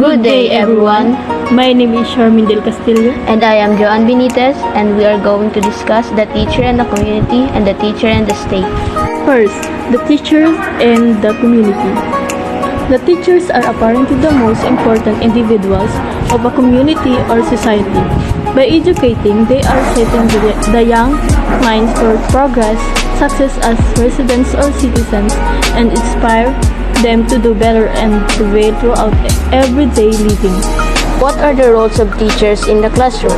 Good day, everyone. My name is Charmin Del Castillo. And I am Joan Benitez, and we are going to discuss the teacher and the community and the teacher and the state. First, the teachers and the community. The teachers are apparently the most important individuals of a community or society. By educating, they are setting the young minds for progress, success as residents or citizens, and inspire them to do better and prevail throughout everyday living. What are the roles of teachers in the classroom?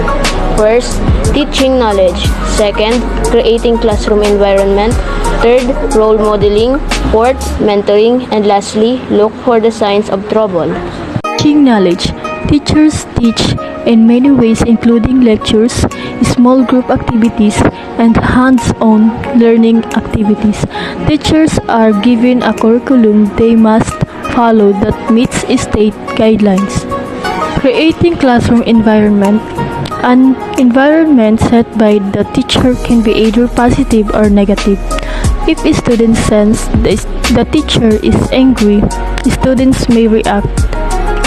First, teaching knowledge. Second, creating classroom environment. Third, role modeling. Fourth, mentoring. And lastly, look for the signs of trouble. Teaching knowledge. Teachers teach in many ways, including lectures, small group activities, and hands-on learning activities. Teachers are given a curriculum they must follow that meets state guidelines. Creating classroom environment. An environment set by the teacher can be either positive or negative. If a student sense the teacher is angry, students may react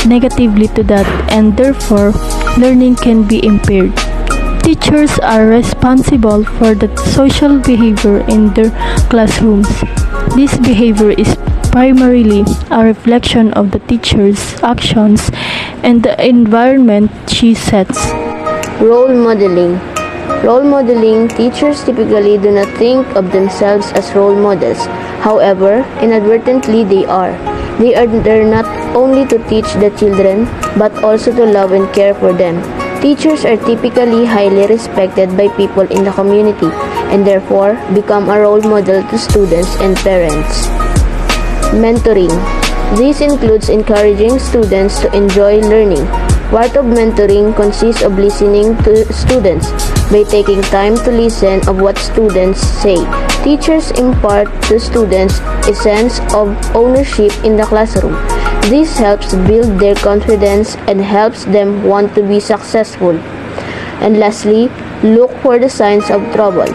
negatively to that, and therefore learning can be impaired. Teachers are responsible for the social behavior in their classrooms. This behavior is primarily a reflection of the teacher's actions and the environment she sets. Role modeling. Role modeling, teachers typically do not think of themselves as role models. However, inadvertently they are. They are there not only to teach the children, but also to love and care for them. Teachers are typically highly respected by people in the community and therefore become a role model to students and parents. Mentoring. This includes encouraging students to enjoy learning. Part of mentoring consists of listening to students. By taking time to listen of what students say, teachers impart to students a sense of ownership in the classroom. This helps build their confidence and helps them want to be successful. And lastly, look for the signs of trouble.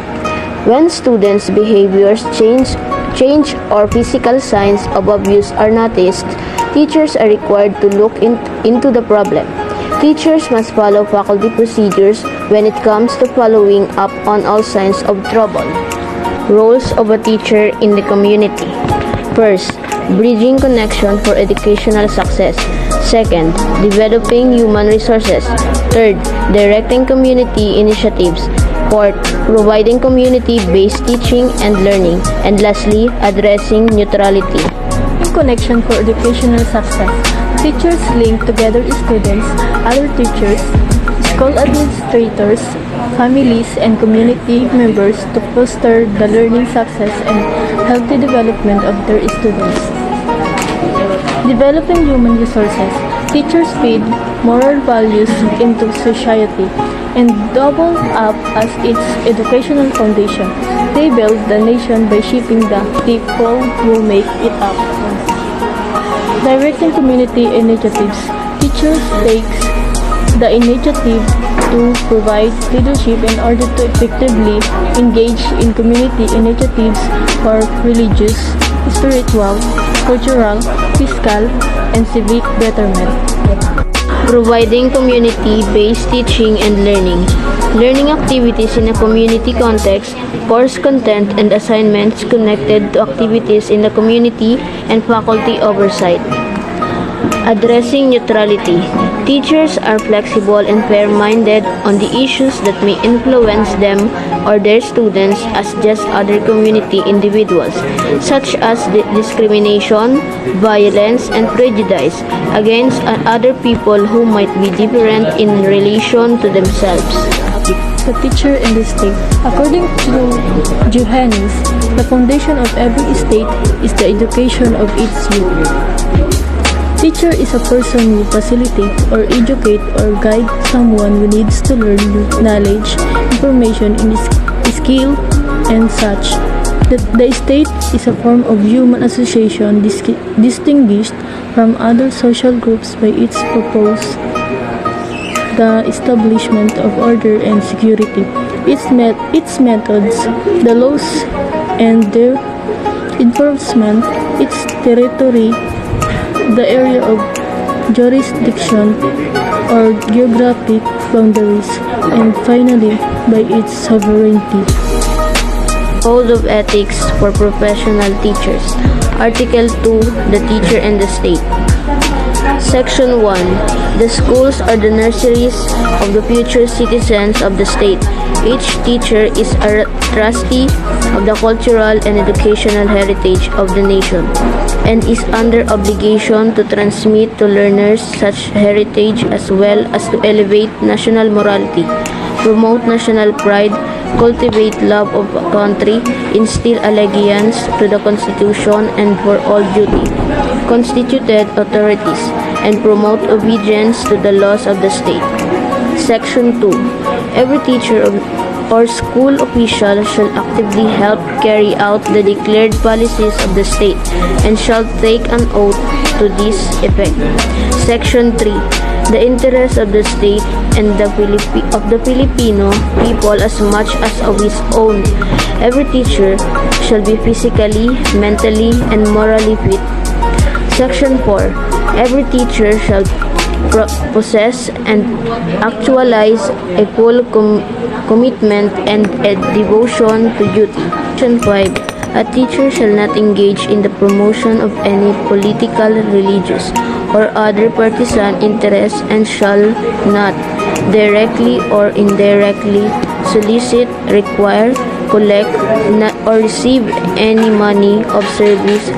When students' behaviors change or physical signs of abuse are noticed, teachers are required to look into the problem. Teachers must follow faculty procedures when it comes to following up on all signs of trouble. Roles of a teacher in the community. First, bridging connection for educational success. Second, developing human resources. Third, directing community initiatives. Fourth, providing community-based teaching and learning. And lastly, addressing neutrality. Connection for educational success. Teachers link together students, other teachers, school administrators, families, and community members to foster the learning success and healthy development of their students. Developing human resources. Teachers feed moral values into society and double up as its educational foundation. They build the nation by shaping the people who make it up. Directing community initiatives. Teachers takes the initiative to provide leadership in order to effectively engage in community initiatives for religious, spiritual, cultural, fiscal, and civic betterment. Providing community-based teaching and learning. Learning activities in a community context, course content and assignments connected to activities in the community and faculty oversight. Addressing neutrality. Teachers are flexible and fair-minded on the issues that may influence them or their students as just other community individuals, such as discrimination, violence, and prejudice against other people who might be different in relation to themselves. The teacher in the state. According to Johannes, the foundation of every state is the education of its youth. Teacher is a person who facilitate or educate or guide someone who needs to learn knowledge, information, and skill, and such. The state is a form of human association distinguished from other social groups by its purpose, the establishment of order and security, its methods, the laws and their enforcement, its territory, the area of jurisdiction or geographic boundaries, and finally, by its sovereignty. Code of Ethics for Professional Teachers. Article 2. The Teacher and the State. Section 1. The schools are the nurseries of the future citizens of the state. Each teacher is a trustee of the cultural and educational heritage of the nation and is under obligation to transmit to learners such heritage as well as to elevate national morality, promote national pride, cultivate love of country, instill allegiance to the Constitution and for all duty, constituted authorities, and promote obedience to the laws of the state. Section 2. Every teacher or school official shall actively help carry out the declared policies of the state and shall take an oath to this effect. Section 3. The interests of the state and of the Filipino people as much as of his own. Every teacher shall be physically, mentally, and morally fit. Section 4. Every teacher shall possess and actualize a full commitment and a devotion to duty. Section 5. A teacher shall not engage in the promotion of any political, religious, or other partisan interests and shall not, directly or indirectly, solicit, require, collect, or receive any money of service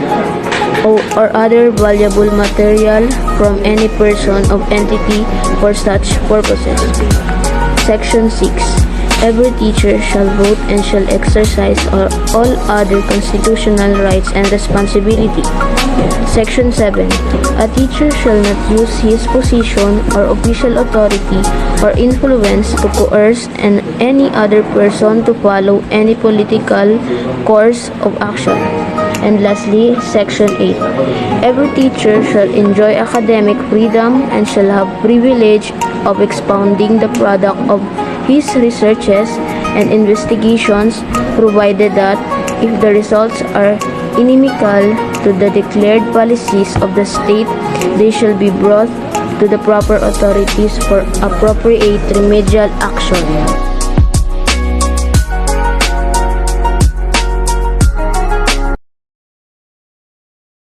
or other valuable material from any person or entity for such purposes. Section 6. Every teacher shall vote and shall exercise all other constitutional rights and responsibility. Section 7. A teacher shall not use his position or official authority or influence to coerce any other person to follow any political course of action. And lastly, Section 8. Every teacher shall enjoy academic freedom and shall have privilege of expounding the product of his researches and investigations, provided that, if the results are inimical to the declared policies of the state, they shall be brought to the proper authorities for appropriate remedial action.